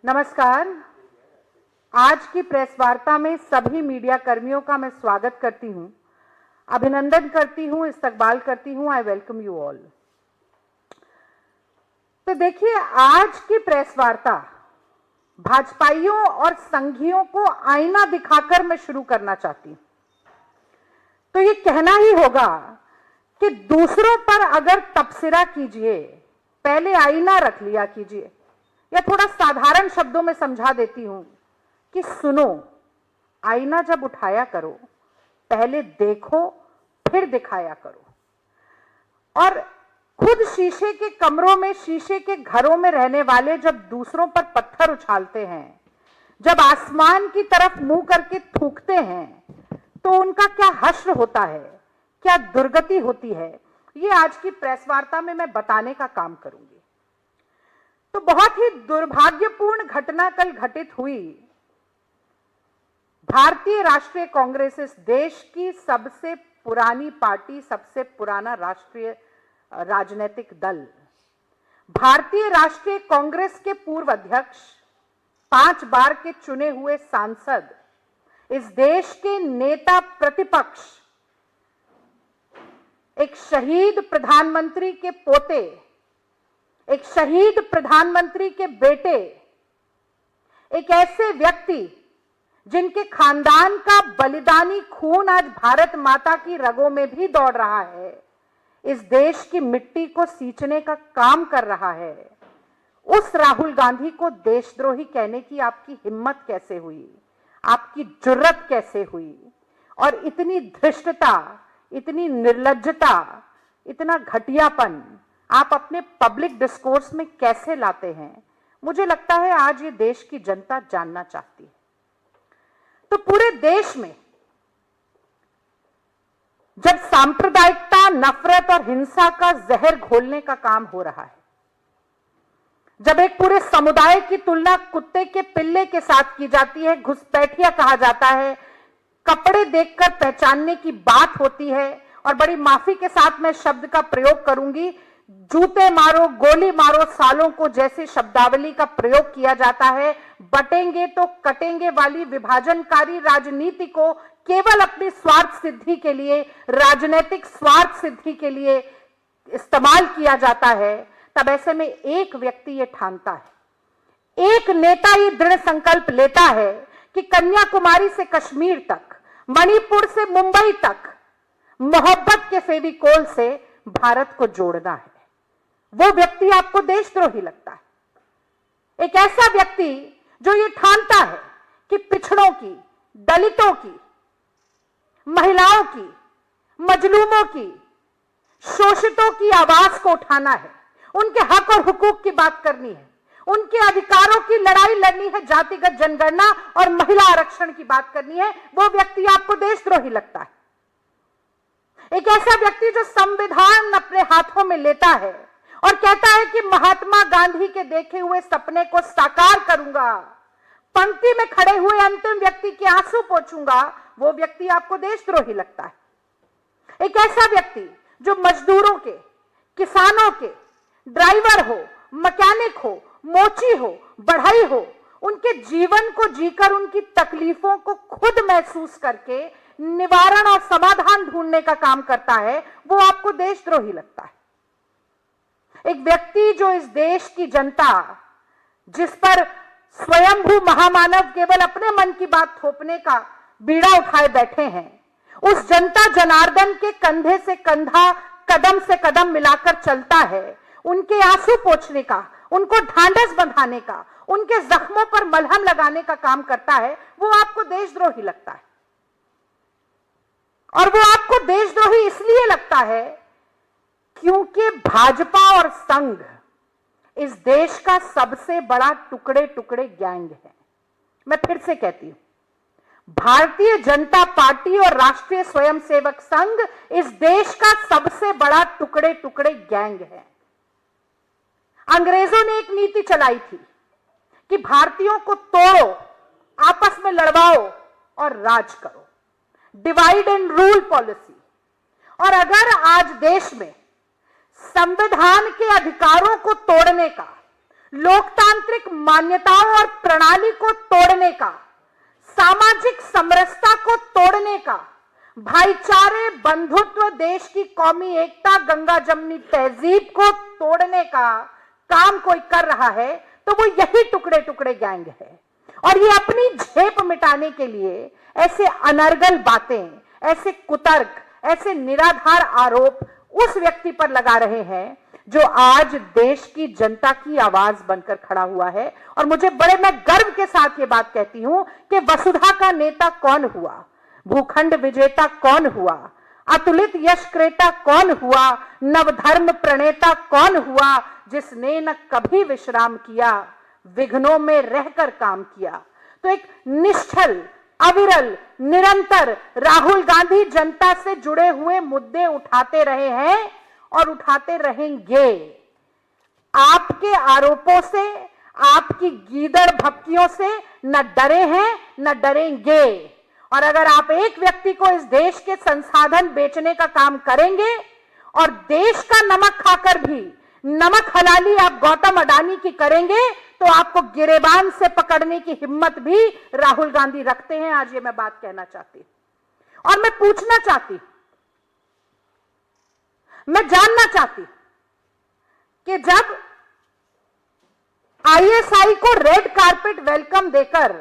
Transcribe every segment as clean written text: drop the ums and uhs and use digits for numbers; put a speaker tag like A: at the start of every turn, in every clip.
A: नमस्कार। आज की प्रेस वार्ता में सभी मीडिया कर्मियों का मैं स्वागत करती हूं, अभिनंदन करती हूं, इस्तकबाल करती हूं। I welcome you all. तो देखिए, आज की प्रेस वार्ता भाजपाइयों और संघियों को आईना दिखाकर मैं शुरू करना चाहती हूं। तो ये कहना ही होगा कि दूसरों पर अगर तबसरा कीजिए, पहले आईना रख लिया कीजिए, या थोड़ा साधारण शब्दों में समझा देती हूं कि सुनो, आईना जब उठाया करो, पहले देखो फिर दिखाया करो। और खुद शीशे के कमरों में, शीशे के घरों में रहने वाले जब दूसरों पर पत्थर उछालते हैं, जब आसमान की तरफ मुंह करके थूकते हैं, तो उनका क्या हश्र होता है, क्या दुर्गति होती है, ये आज की प्रेस वार्ता में मैं बताने का काम करूंगी। तो बहुत ही दुर्भाग्यपूर्ण घटना कल घटित हुई। भारतीय राष्ट्रीय कांग्रेस इस देश की सबसे पुरानी पार्टी, सबसे पुराना राष्ट्रीय राजनीतिक दल, भारतीय राष्ट्रीय कांग्रेस के पूर्व अध्यक्ष, 5 बार के चुने हुए सांसद, इस देश के नेता प्रतिपक्ष, एक शहीद प्रधानमंत्री के पोते, एक शहीद प्रधानमंत्री के बेटे, एक ऐसे व्यक्ति जिनके खानदान का बलिदानी खून आज भारत माता की रगों में भी दौड़ रहा है, इस देश की मिट्टी को सींचने का काम कर रहा है, उस राहुल गांधी को देशद्रोही कहने की आपकी हिम्मत कैसे हुई, आपकी जुर्रत कैसे हुई? और इतनी धृष्टता, इतनी निर्लज्जता, इतना घटियापन आप अपने पब्लिक डिस्कोर्स में कैसे लाते हैं? मुझे लगता है आज ये देश की जनता जानना चाहती है। तो पूरे देश में जब सांप्रदायिकता, नफरत और हिंसा का जहर घोलने का काम हो रहा है, जब एक पूरे समुदाय की तुलना कुत्ते के पिल्ले के साथ की जाती है, घुसपैठिया कहा जाता है, कपड़े देखकर पहचानने की बात होती है, और बड़ी माफी के साथ मैं शब्द का प्रयोग करूंगी, जूते मारो, गोली मारो सालों को जैसे शब्दावली का प्रयोग किया जाता है, बटेंगे तो कटेंगे वाली विभाजनकारी राजनीति को केवल अपनी स्वार्थ सिद्धि के लिए, राजनीतिक स्वार्थ सिद्धि के लिए इस्तेमाल किया जाता है, तब ऐसे में एक व्यक्ति ये ठानता है, एक नेता ये दृढ़ संकल्प लेता है कि कन्याकुमारी से कश्मीर तक, मणिपुर से मुंबई तक मोहब्बत के फेविकोल से भारत को जोड़ना है। वो व्यक्ति आपको देशद्रोही लगता है। एक ऐसा व्यक्ति जो ये ठानता है कि पिछड़ों की, दलितों की, महिलाओं की, मजलूमों की, शोषितों की आवाज को उठाना है, उनके हक और हुकूक की बात करनी है, उनके अधिकारों की लड़ाई लड़नी है, जातिगत जनगणना और महिला आरक्षण की बात करनी है, वो व्यक्ति आपको देशद्रोही लगता है। एक ऐसा व्यक्ति जो संविधान अपने हाथों में लेता है और कहता है कि महात्मा गांधी के देखे हुए सपने को साकार करूंगा, पंक्ति में खड़े हुए अंतिम व्यक्ति के आंसू पोंछूंगा, वो व्यक्ति आपको देशद्रोही लगता है। एक ऐसा व्यक्ति जो मजदूरों के, किसानों के, ड्राइवर हो, मैकेनिक हो, मोची हो, बढ़ई हो, उनके जीवन को जीकर उनकी तकलीफों को खुद महसूस करके निवारण और समाधान ढूंढने का काम करता है, वो आपको देशद्रोही लगता है। एक व्यक्ति जो इस देश की जनता, जिस पर स्वयंभू महामानव केवल अपने मन की बात थोपने का बीड़ा उठाए बैठे हैं, उस जनता जनार्दन के कंधे से कंधा, कदम से कदम मिलाकर चलता है, उनके आंसू पोंछने का, उनको ढांढस बंधाने का, उनके जख्मों पर मलहम लगाने का काम करता है, वो आपको देशद्रोही लगता है। और वो आपको देशद्रोही इसलिए लगता है क्योंकि भाजपा और संघ इस देश का सबसे बड़ा टुकड़े टुकड़े गैंग है। मैं फिर से कहती हूं, भारतीय जनता पार्टी और राष्ट्रीय स्वयंसेवक संघ इस देश का सबसे बड़ा टुकड़े टुकड़े गैंग है। अंग्रेजों ने एक नीति चलाई थी कि भारतीयों को तोड़ो, आपस में लड़वाओ और राज करो, डिवाइड एंड रूल पॉलिसी। और अगर आज देश में संविधान के अधिकारों को तोड़ने का, लोकतांत्रिक मान्यताओं और प्रणाली को तोड़ने का, सामाजिक समरसता को तोड़ने का, भाईचारे, बंधुत्व, देश की कौमी एकता, गंगा जमनी तहजीब को तोड़ने का काम कोई कर रहा है तो वो यही टुकड़े टुकड़े गैंग है। और ये अपनी झेप मिटाने के लिए ऐसे अनर्गल बातें, ऐसे कुतर्क, ऐसे निराधार आरोप उस व्यक्ति पर लगा रहे हैं जो आज देश की जनता की आवाज बनकर खड़ा हुआ है। और मुझे मैं गर्व के साथ ये बात कहती हूं कि वसुधा का नेता कौन हुआ, भूखंड विजेता कौन हुआ, अतुलित यश क्रेता कौन हुआ, नवधर्म प्रणेता कौन हुआ, जिसने न कभी विश्राम किया, विघ्नों में रहकर काम किया। तो एक निश्चल, अविरल, निरंतर राहुल गांधी जनता से जुड़े हुए मुद्दे उठाते रहे हैं और उठाते रहेंगे। आपके आरोपों से, आपकी गीदड़ भपकियों से न डरे हैं न डरेंगे। और अगर आप एक व्यक्ति को इस देश के संसाधन बेचने का काम करेंगे और देश का नमक खाकर भी नमक हलाली आप गौतम अडानी की करेंगे तो आपको गिरेबान से पकड़ने की हिम्मत भी राहुल गांधी रखते हैं। आज ये मैं बात कहना चाहती हूं और मैं पूछना चाहती, मैं जानना चाहती कि जब आईएसआई को रेड कारपेट वेलकम देकर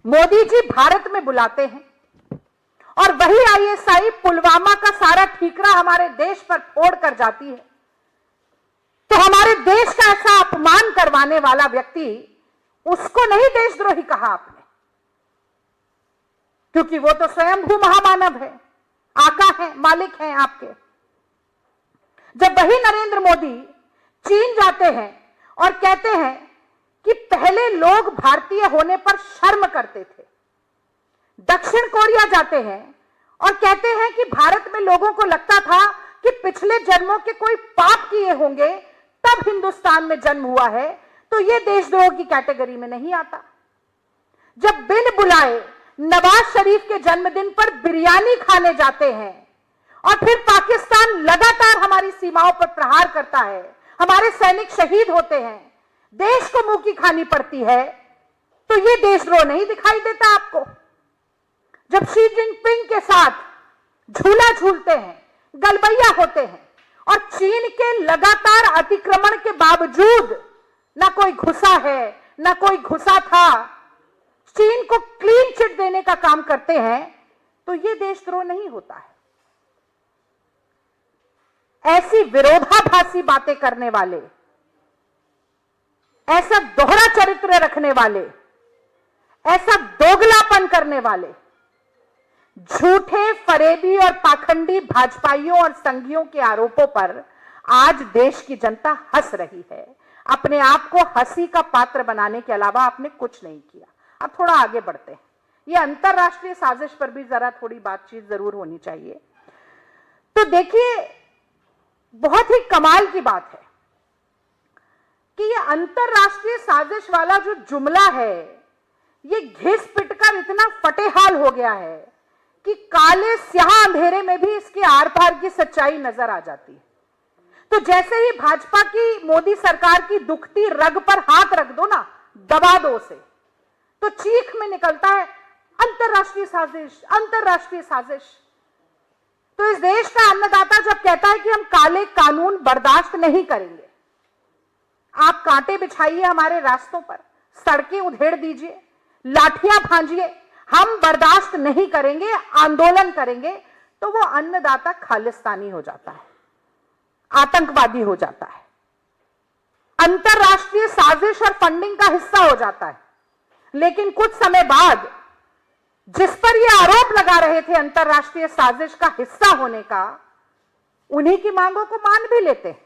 A: मोदी जी भारत में बुलाते हैं और वही आईएसआई पुलवामा का सारा ठीकरा हमारे देश पर फोड़ कर जाती है, तो हमारे देश का ऐसा अपमान करवाने वाला व्यक्ति, उसको नहीं देशद्रोही कहा आपने, क्योंकि वो तो स्वयंभू महामानव है, आका है, मालिक हैं आपके। जब वही नरेंद्र मोदी चीन जाते हैं और कहते हैं कि पहले लोग भारतीय होने पर शर्म करते थे, दक्षिण कोरिया जाते हैं और कहते हैं कि भारत में लोगों को लगता था कि पिछले जन्मों के कोई पाप किए होंगे तब हिंदुस्तान में जन्म हुआ है, तो ये देशद्रोह की कैटेगरी में नहीं आता। जब बिन बुलाए नवाज शरीफ के जन्मदिन पर बिरयानी खाने जाते हैं और फिर पाकिस्तान लगातार हमारी सीमाओं पर प्रहार करता है, हमारे सैनिक शहीद होते हैं, देश को मुंह की खानी पड़ती है, तो ये देशद्रोह नहीं दिखाई देता आपको। जब शी जिनपिंग के साथ झूला झूलते हैं, गलबैया होते हैं और चीन के लगातार अतिक्रमण के बावजूद ना कोई घुसा है ना कोई घुसा था, चीन को क्लीन चिट देने का काम करते हैं, तो ये देशद्रोह नहीं होता है। ऐसी विरोधाभासी बातें करने वाले, ऐसा दोहरा चरित्र रखने वाले, ऐसा दोगलापन करने वाले, झूठे, फरेबी और पाखंडी भाजपाइयों और संघियों के आरोपों पर आज देश की जनता हंस रही है। अपने आप को हंसी का पात्र बनाने के अलावा आपने कुछ नहीं किया। अब थोड़ा आगे बढ़ते हैं, ये अंतरराष्ट्रीय साजिश पर भी जरा थोड़ी बातचीत जरूर होनी चाहिए। तो देखिए, बहुत ही कमाल की बात है कि ये अंतरराष्ट्रीय साजिश वाला जो जुमला है, ये घिस पिटकर इतना फटेहाल हो गया है कि काले स्याह अंधेरे में भी इसके आर पार की सच्चाई नजर आ जाती है। तो जैसे ही भाजपा की, मोदी सरकार की दुखती रग पर हाथ रख दो ना, दबा दो उसे, तो चीख में निकलता है अंतरराष्ट्रीय साजिश, अंतरराष्ट्रीय साजिश। तो इस देश का अन्नदाता जब कहता है कि हम काले कानून बर्दाश्त नहीं करेंगे, आप कांटे बिछाइए हमारे रास्तों पर, सड़कें उधेड़ दीजिए, लाठियां भांजिए, हम बर्दाश्त नहीं करेंगे, आंदोलन करेंगे, तो वो अन्नदाता खालिस्तानी हो जाता है, आतंकवादी हो जाता है, अंतरराष्ट्रीय साजिश और फंडिंग का हिस्सा हो जाता है। लेकिन कुछ समय बाद जिस पर ये आरोप लगा रहे थे अंतरराष्ट्रीय साजिश का हिस्सा होने का, उन्हीं की मांगों को मान भी लेते हैं।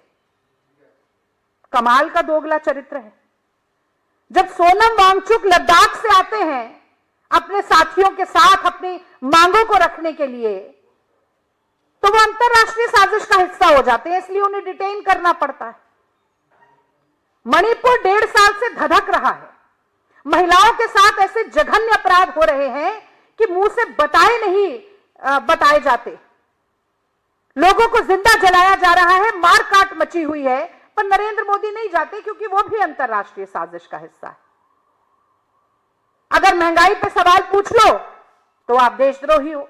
A: कमाल का दोगला चरित्र है। जब सोनम वांगचुक लद्दाख से आते हैं अपने साथियों के साथ अपनी मांगों को रखने के लिए, तो वो अंतरराष्ट्रीय साजिश का हिस्सा हो जाते हैं, इसलिए उन्हें डिटेन करना पड़ता है। मणिपुर 1.5 साल से धधक रहा है, महिलाओं के साथ ऐसे जघन्य अपराध हो रहे हैं कि मुंह से बताए जाते, लोगों को जिंदा जलाया जा रहा है, मार काट मची हुई है, पर नरेंद्र मोदी नहीं जाते क्योंकि वो भी अंतरराष्ट्रीय साजिश का हिस्सा है। अगर महंगाई पे सवाल पूछ लो तो आप देशद्रोही हो।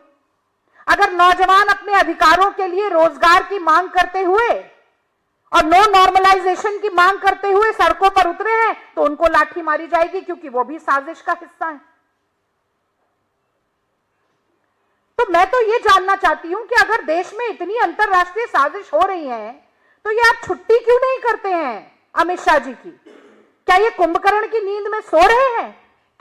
A: अगर नौजवान अपने अधिकारों के लिए रोजगार की मांग करते हुए और नो नॉर्मलाइजेशन की मांग करते हुए सड़कों पर उतरे हैं तो उनको लाठी मारी जाएगी क्योंकि वो भी साजिश का हिस्सा है। तो मैं तो ये जानना चाहती हूं कि अगर देश में इतनी अंतरराष्ट्रीय साजिश हो रही है तो ये आप छुट्टी क्यों नहीं करते हैं अमित शाह जी की? क्या ये कुंभकर्ण की नींद में सो रहे हैं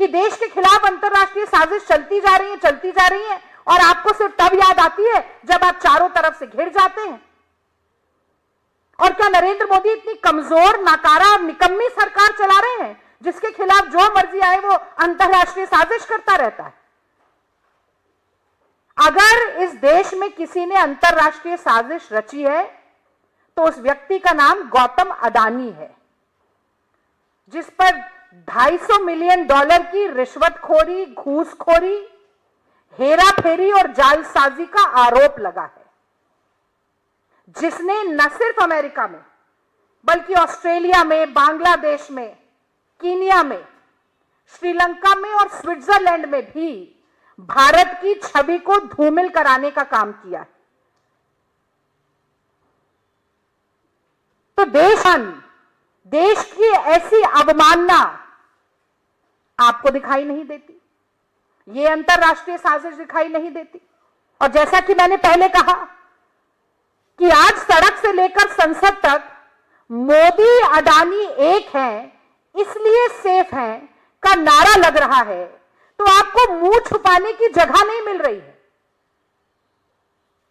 A: कि देश के खिलाफ अंतरराष्ट्रीय साजिश चलती जा रही है और आपको सिर्फ तब याद आती है जब आप चारों तरफ से घिर जाते हैं? और क्या नरेंद्र मोदी इतनी कमजोर, नाकारा और निकम्मी सरकार चला रहे हैं जिसके खिलाफ जो मर्जी आए वो अंतरराष्ट्रीय साजिश करता रहता है? अगर इस देश में किसी ने अंतरराष्ट्रीय साजिश रची है तो उस व्यक्ति का नाम गौतम अडानी है, जिस पर $250 मिलियन की रिश्वतखोरी, घूसखोरी, हेराफेरी और जालसाजी का आरोप लगा है, जिसने न सिर्फ अमेरिका में बल्कि ऑस्ट्रेलिया में, बांग्लादेश में, कीनिया में, श्रीलंका में और स्विट्जरलैंड में भी भारत की छवि को धूमिल कराने का काम किया है। तो देश की ऐसी अवमानना आपको दिखाई नहीं देती, ये अंतरराष्ट्रीय साजिश दिखाई नहीं देती। और जैसा कि मैंने पहले कहा कि आज सड़क से लेकर संसद तक मोदी अडानी एक हैं, इसलिए सेफ हैं का नारा लग रहा है तो आपको मुंह छुपाने की जगह नहीं मिल रही है।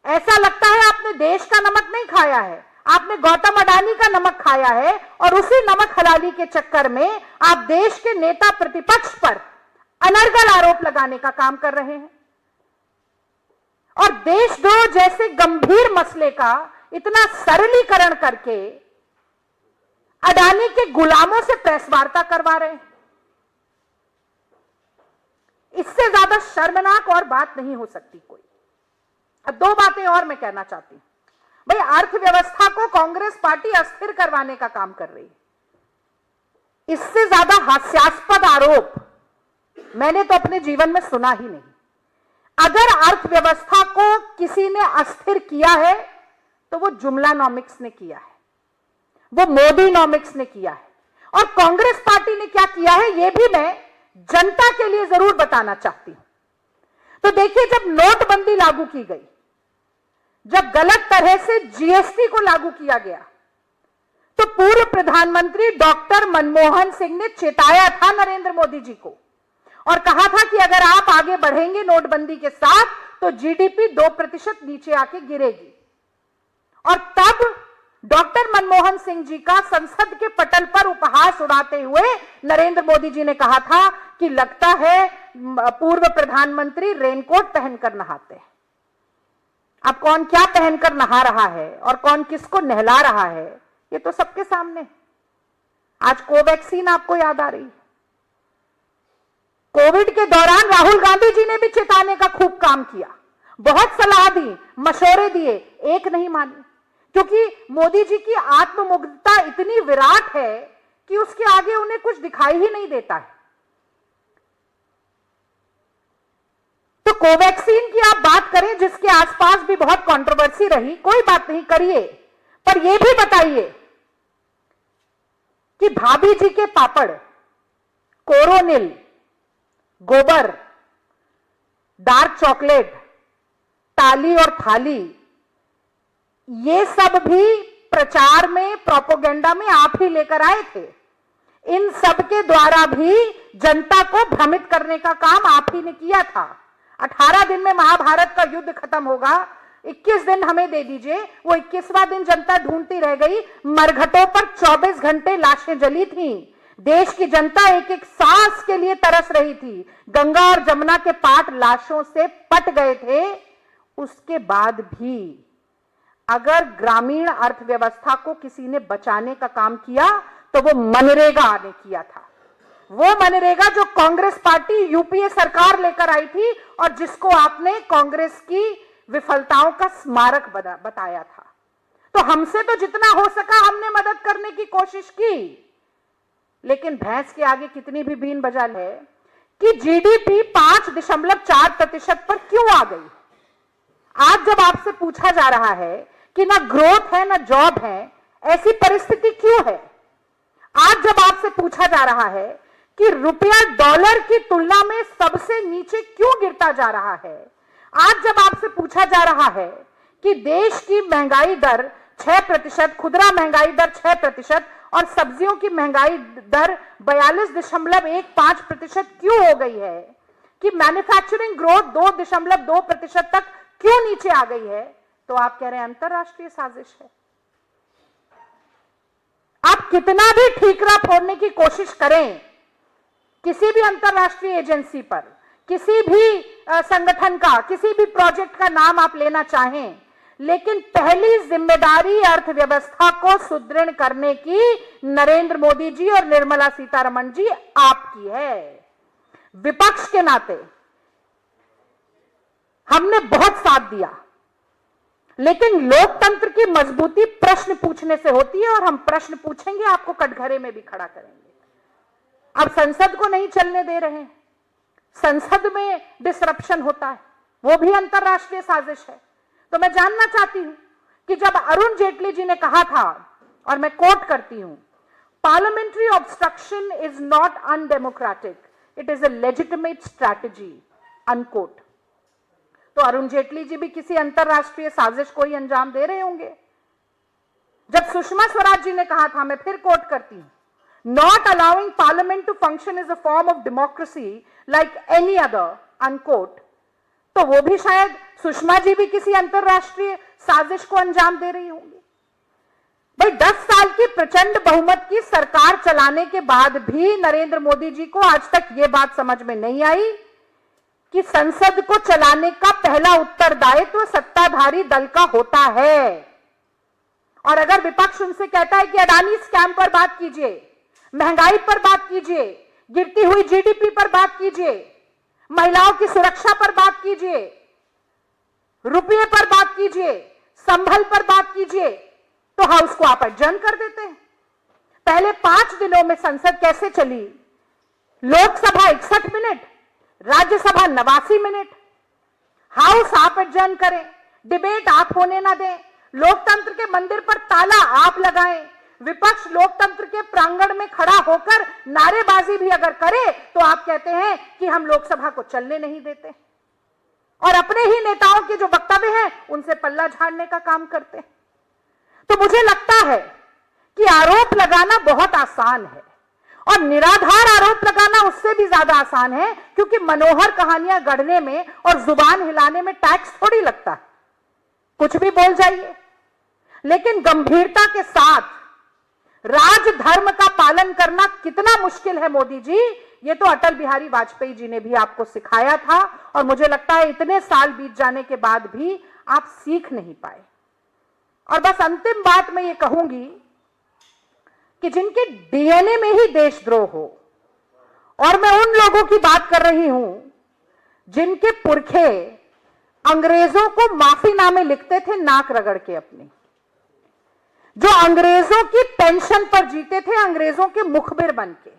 A: ऐसा लगता है आपने देश का नमक नहीं खाया है, आपने गौतम अडानी का नमक खाया है और उसी नमक हलाली के चक्कर में आप देश के नेता प्रतिपक्ष पर अनर्गल आरोप लगाने का काम कर रहे हैं। और देशद्रोह जैसे गंभीर मसले का इतना सरलीकरण करके अडानी के गुलामों से प्रेस वार्ता करवा रहे हैं। इससे ज्यादा शर्मनाक और बात नहीं हो सकती कोई। अब दो बातें और मैं कहना चाहती हूं। भाई, अर्थव्यवस्था को कांग्रेस पार्टी अस्थिर करवाने का काम कर रही है। इससे ज्यादा हास्यास्पद आरोप मैंने तो अपने जीवन में सुना ही नहीं। अगर अर्थव्यवस्था को किसी ने अस्थिर किया है तो वो जुमलानॉमिक्स ने किया है, वो मोदीनॉमिक्स ने किया है। और कांग्रेस पार्टी ने क्या किया है ये भी मैं जनता के लिए जरूर बताना चाहती हूं। तो देखिए, जब नोटबंदी लागू की गई, जब गलत तरह से जीएसटी को लागू किया गया, तो पूर्व प्रधानमंत्री डॉक्टर मनमोहन सिंह ने चेताया था नरेंद्र मोदी जी को और कहा था कि अगर आप आगे बढ़ेंगे नोटबंदी के साथ तो जीडीपी 2% नीचे आके गिरेगी। और तब डॉक्टर मनमोहन सिंह जी का संसद के पटल पर उपहास उड़ाते हुए नरेंद्र मोदी जी ने कहा था कि लगता है पूर्व प्रधानमंत्री रेनकोट पहनकर नहाते हैं। अब कौन क्या पहनकर नहा रहा है और कौन किसको नहला रहा है ये तो सबके सामने। आज कोवैक्सीन आपको याद आ रही है। कोविड के दौरान राहुल गांधी जी ने भी चेताने का खूब काम किया, बहुत सलाह दी, मशवरे दिए, एक नहीं मानी, क्योंकि मोदी जी की आत्ममुग्धता इतनी विराट है कि उसके आगे उन्हें कुछ दिखाई ही नहीं देता है। तो कोवैक्सीन की आप बात करें जिसके आसपास भी बहुत कंट्रोवर्सी रही, कोई बात नहीं, करिए, पर यह भी बताइए कि भाभी जी के पापड़, कोरोनिल, गोबर, डार्क चॉकलेट, ताली और थाली, ये सब भी प्रचार में, प्रोपेगेंडा में आप ही लेकर आए थे। इन सब के द्वारा भी जनता को भ्रमित करने का काम आप ही ने किया था। 18 दिन में महाभारत का युद्ध खत्म होगा, 21 दिन हमें दे दीजिए। वो 21वां दिन जनता ढूंढती रह गई। मरघटों पर 24 घंटे लाशें जली थी। देश की जनता एक एक सांस के लिए तरस रही थी। गंगा और जमुना के पाट लाशों से पट गए थे। उसके बाद भी अगर ग्रामीण अर्थव्यवस्था को किसी ने बचाने का काम किया तो वो मनरेगा ने किया था। वो मनरेगा जो कांग्रेस पार्टी यूपीए सरकार लेकर आई थी और जिसको आपने कांग्रेस की विफलताओं का स्मारक बताया था। तो हमसे तो जितना हो सका हमने मदद करने की कोशिश की, लेकिन भैंस के आगे कितनी भी बीन बजा ले कि जीडीपी 5.4% पर क्यों आ गई। आज जब आपसे पूछा जा रहा है कि ना ग्रोथ है ना जॉब है, ऐसी परिस्थिति क्यों है। आज जब आपसे पूछा जा रहा है कि रुपया डॉलर की तुलना में सबसे नीचे क्यों गिरता जा रहा है, आज जब आपसे पूछा जा रहा है कि देश की महंगाई दर 6%, खुदरा महंगाई दर 6% और सब्जियों की महंगाई दर 42.15% क्यों हो गई है, कि मैन्युफैक्चरिंग ग्रोथ 2.2% तक क्यों नीचे आ गई है, तो आप कह रहे हैं अंतरराष्ट्रीय साजिश है। आप कितना भी ठीकरा फोड़ने की कोशिश करें किसी भी अंतरराष्ट्रीय एजेंसी पर, किसी भी संगठन का, किसी भी प्रोजेक्ट का नाम आप लेना चाहें, लेकिन पहली जिम्मेदारी अर्थव्यवस्था को सुदृढ़ करने की नरेंद्र मोदी जी और निर्मला सीतारमण जी आपकी है। विपक्ष के नाते हमने बहुत साथ दिया, लेकिन लोकतंत्र की मजबूती प्रश्न पूछने से होती है, और हम प्रश्न पूछेंगे, आपको कटघरे में भी खड़ा करेंगे। अब संसद को नहीं चलने दे रहे हैं, संसद में डिसरप्शन होता है, वो भी अंतरराष्ट्रीय साजिश है। तो मैं जानना चाहती हूं कि जब अरुण जेटली जी ने कहा था, और मैं कोट करती हूं, parliamentary obstruction is not undemocratic, it is a legitimate strategy, unquote. तो अरुण जेटली जी भी किसी अंतरराष्ट्रीय साजिश को ही अंजाम दे रहे होंगे। जब सुषमा स्वराज जी ने कहा था, मैं फिर कोट करती हूं, not allowing parliament to function is a form of democracy like any other, unquote, तो वो भी शायद सुषमा जी भी किसी अंतरराष्ट्रीय साजिश को अंजाम दे रही होंगी। भाई 10 साल की प्रचंड बहुमत की सरकार चलाने के बाद भी नरेंद्र मोदी जी को आज तक ये बात समझ में नहीं आई कि संसद को चलाने का पहला उत्तरदायित्व सत्ताधारी दल का होता है। और अगर विपक्ष उनसे कहता है कि अडानी स्कैम पर बात कीजिए, महंगाई पर बात कीजिए, गिरती हुई जीडीपी पर बात कीजिए, महिलाओं की सुरक्षा पर बात कीजिए, रुपये पर बात कीजिए, संभल पर बात कीजिए, तो हाउस को आप एडजर्न कर देते हैं। पहले 5 दिनों में संसद कैसे चली? Lok Sabha 61 minute, Rajya Sabha 89 minute. House आप एडजर्न करें, डिबेट आप होने ना दें, लोकतंत्र के मंदिर पर ताला आप लगाएं, विपक्ष लोकतंत्र के प्रांगण में खड़ा होकर नारेबाजी भी अगर करे तो आप कहते हैं कि हम लोकसभा को चलने नहीं देते, और अपने ही नेताओं के जो वक्तव्य हैं उनसे पल्ला झाड़ने का काम करते हैं। तो मुझे लगता है कि आरोप लगाना बहुत आसान है, और निराधार आरोप लगाना उससे भी ज्यादा आसान है, क्योंकि मनोहर कहानियां गढ़ने में और जुबान हिलाने में टैक्स थोड़ी लगता है, कुछ भी बोल जाइए। लेकिन गंभीरता के साथ राजधर्म का पालन करना कितना मुश्किल है मोदी जी, ये तो अटल बिहारी वाजपेयी जी ने भी आपको सिखाया था, और मुझे लगता है इतने साल बीत जाने के बाद भी आप सीख नहीं पाए। और बस अंतिम बात मैं ये कहूंगी कि जिनके डीएनए में ही देशद्रोह हो, और मैं उन लोगों की बात कर रही हूं जिनके पुरखे अंग्रेजों को माफीनामे लिखते थे नाक रगड़ के अपने, जो अंग्रेजों की पेंशन पर जीते थे अंग्रेजों के मुखबिर बनके,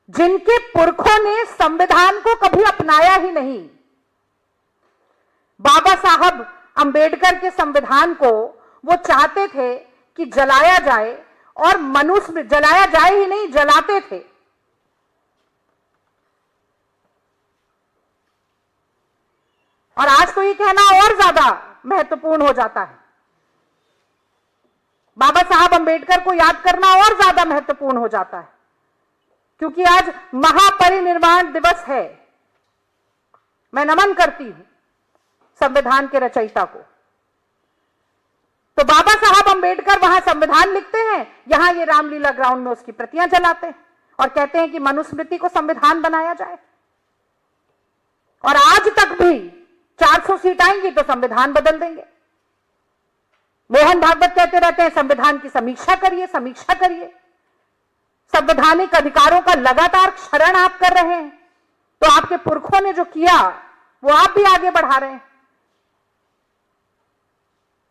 A: जिनके पुरखों ने संविधान को कभी अपनाया ही नहीं। बाबा साहब अंबेडकर के संविधान को वो चाहते थे कि जलाया जाए, और मनुष्य जलाया जाए ही नहीं, जलाते थे। और आज तो ये कहना और ज्यादा महत्वपूर्ण हो जाता है, बाबा साहब अंबेडकर को याद करना और ज्यादा महत्वपूर्ण हो जाता है, क्योंकि आज महापरिनिर्वाण दिवस है। मैं नमन करती हूं संविधान के रचयिता को। तो बाबा साहब अंबेडकर वहां संविधान लिखते हैं, यहां ये रामलीला ग्राउंड में उसकी प्रतियां जलाते हैं, और कहते हैं कि मनुस्मृति को संविधान बनाया जाए। और आज तक भी 400 सीट आएंगी तो संविधान बदल देंगे। मोहन भागवत कहते रहते हैं संविधान की समीक्षा करिए, समीक्षा करिए। संवैधानिक अधिकारों का लगातार क्षरण आप कर रहे हैं, तो आपके पुरखों ने जो किया वो आप भी आगे बढ़ा रहे हैं।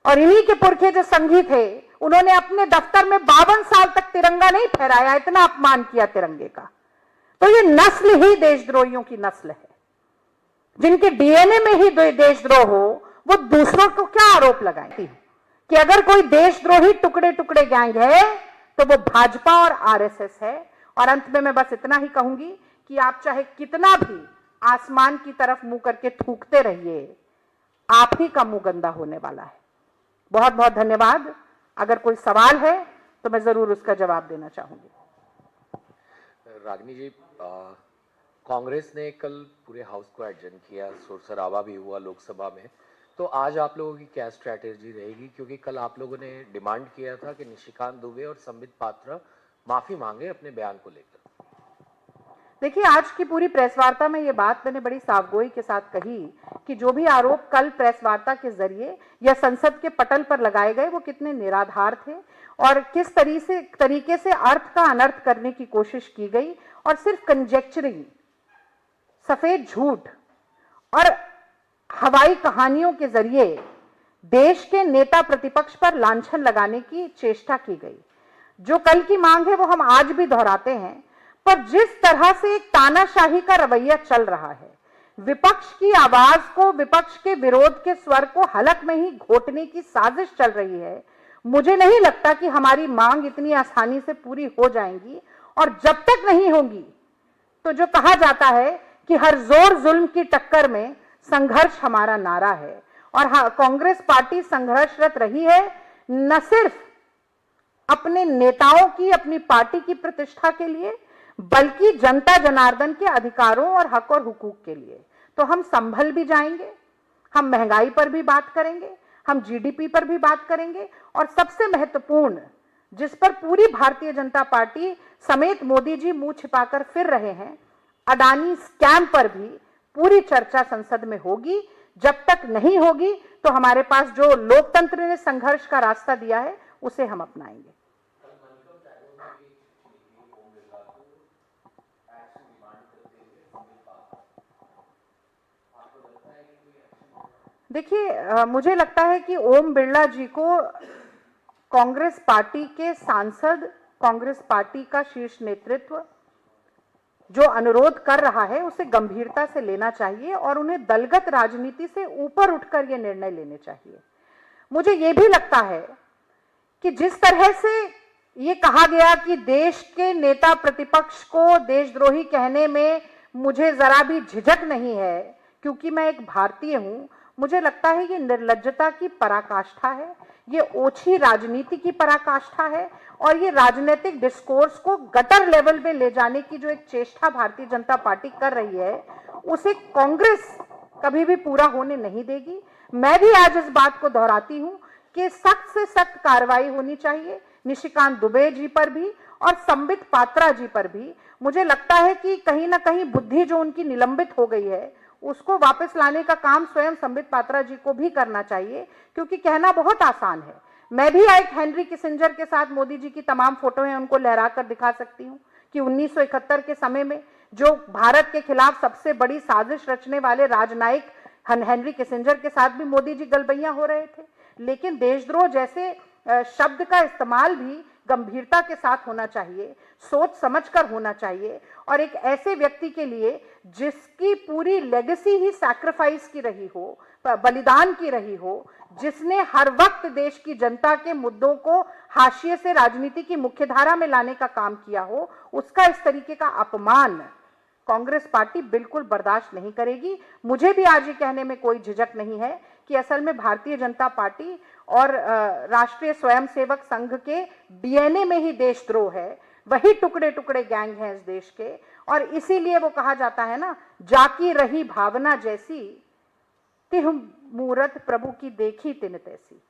A: और इन्हीं के पुरखे जो संघी थे, उन्होंने अपने दफ्तर में 52 साल तक तिरंगा नहीं फहराया, इतना अपमान किया तिरंगे का। तो ये नस्ल ही देशद्रोहियों की नस्ल है, जिनके डीएनए में ही देशद्रोह हो, वो दूसरों को क्या आरोप लगाएंगे कि अगर कोई देशद्रोही टुकड़े टुकड़े गैंग है तो वो भाजपा और आरएसएस है। और अंत में मैं बस इतना ही कहूंगी कि आप चाहे कितना भी आसमान की तरफ मुंह करके थूकते रहिए, आप ही का मुंह गंदा होने वाला है। बहुत बहुत धन्यवाद। अगर कोई सवाल है तो मैं जरूर उसका जवाब देना चाहूंगी।
B: रागिनी जी, कांग्रेस ने कल पूरे हाउस को एडजर्न किया, शोर-शराबा भी हुआ लोकसभा में, तो आज आप लोगों की क्या स्ट्रैटेजी रहेगी? क्योंकि कल आप लोगों ने डिमांड किया था कि निशिकांत दुबे और संबित पात्रा माफी मांगे अपने बयान को लेकर।
A: देखिए, आज की पूरी प्रेस वार्ता में ये बात मैंने बड़ी साफगोई के साथ कही कि जो भी आरोप कल प्रेस वार्ता के जरिए या संसद के पटल पर लगाए गए वो कितने निराधार थे और किस तरीके से अर्थ का अनर्थ करने की कोशिश की गई और सिर्फ कंजेक्चरिंग, सफेद झूठ और हवाई कहानियों के जरिए देश के नेता प्रतिपक्ष पर लांछन लगाने की चेष्टा की गई। जो कल की मांग है वो हम आज भी दोहराते हैं, पर जिस तरह से एक तानाशाही का रवैया चल रहा है, विपक्ष की आवाज को, विपक्ष के विरोध के स्वर को हलक में ही घोटने की साजिश चल रही है, मुझे नहीं लगता कि हमारी मांग इतनी आसानी से पूरी हो जाएंगी। और जब तक नहीं होंगी तो जो कहा जाता है कि हर जोर जुल्म की टक्कर में संघर्ष हमारा नारा है। और हाँ, कांग्रेस पार्टी संघर्षरत रही है, न सिर्फ अपने नेताओं की, अपनी पार्टी की प्रतिष्ठा के लिए, बल्कि जनता जनार्दन के अधिकारों और हक और हुकूक के लिए। तो हम संभल भी जाएंगे, हम महंगाई पर भी बात करेंगे, हम जीडीपी पर भी बात करेंगे और सबसे महत्वपूर्ण, जिस पर पूरी भारतीय जनता पार्टी समेत मोदी जी मुंह छिपाकर फिर रहे हैं, अडानी स्कैम पर भी पूरी चर्चा संसद में होगी। जब तक नहीं होगी तो हमारे पास जो लोकतंत्र ने संघर्ष का रास्ता दिया है उसे हम अपनाएंगे। देखिए, मुझे लगता है कि ओम बिरला जी को कांग्रेस पार्टी के सांसद, कांग्रेस पार्टी का शीर्ष नेतृत्व जो अनुरोध कर रहा है उसे गंभीरता से लेना चाहिए और उन्हें दलगत राजनीति से ऊपर उठकर ये निर्णय लेने चाहिए। मुझे ये भी लगता है कि जिस तरह से ये कहा गया कि देश के नेता प्रतिपक्ष को देशद्रोही कहने में मुझे जरा भी झिझक नहीं है क्योंकि मैं एक भारतीय हूं, मुझे लगता है ये निर्लज्जता की पराकाष्ठा है, ये ओछी राजनीति की पराकाष्ठा है और ये राजनीतिक डिस्कोर्स को गटर लेवल में ले जाने की जो एक चेष्टा भारतीय जनता पार्टी कर रही है, उसे कांग्रेस कभी भी पूरा होने नहीं देगी। मैं भी आज इस बात को दोहराती हूं कि सख्त से सख्त कार्रवाई होनी चाहिए निशिकांत दुबे जी पर भी और संबित पात्रा जी पर भी। मुझे लगता है कि कहीं ना कहीं बुद्धि जो उनकी निलंबित हो गई है उसको वापस लाने का काम स्वयं संबित पात्रा जी को भी करना चाहिए, क्योंकि कहना बहुत आसान है। मैं भी एक हेनरी किसिंजर के साथ मोदी जी की तमाम फोटो हैं उनको लहरा कर दिखा सकती हूँ कि 1971 के समय में जो भारत के खिलाफ सबसे बड़ी साजिश रचने वाले राजनायक हेनरी किसिंजर के साथ भी मोदी जी गलबैया हो रहे थे। लेकिन देशद्रोह जैसे शब्द का इस्तेमाल भी गंभीरता के साथ होना चाहिए, सोच समझकर होना चाहिए और एक ऐसे व्यक्ति के लिए जिसकी पूरी लेगेसी ही सैक्रिफाइस की रही हो, बलिदान की रही हो, जिसने हर वक्त देश की जनता के मुद्दों को हाशिए से राजनीति की मुख्यधारा में लाने का काम किया हो, उसका इस तरीके का अपमान कांग्रेस पार्टी बिल्कुल बर्दाश्त नहीं करेगी। मुझे भी आज ये कहने में कोई झिझक नहीं है कि असल में भारतीय जनता पार्टी और राष्ट्रीय स्वयंसेवक संघ के डीएनए में ही देशद्रोह है, वही टुकड़े टुकड़े गैंग हैं इस देश के। और इसीलिए वो कहा जाता है ना, जाकी रही भावना जैसी, तिह मूरत प्रभु की देखी तिन तैसी।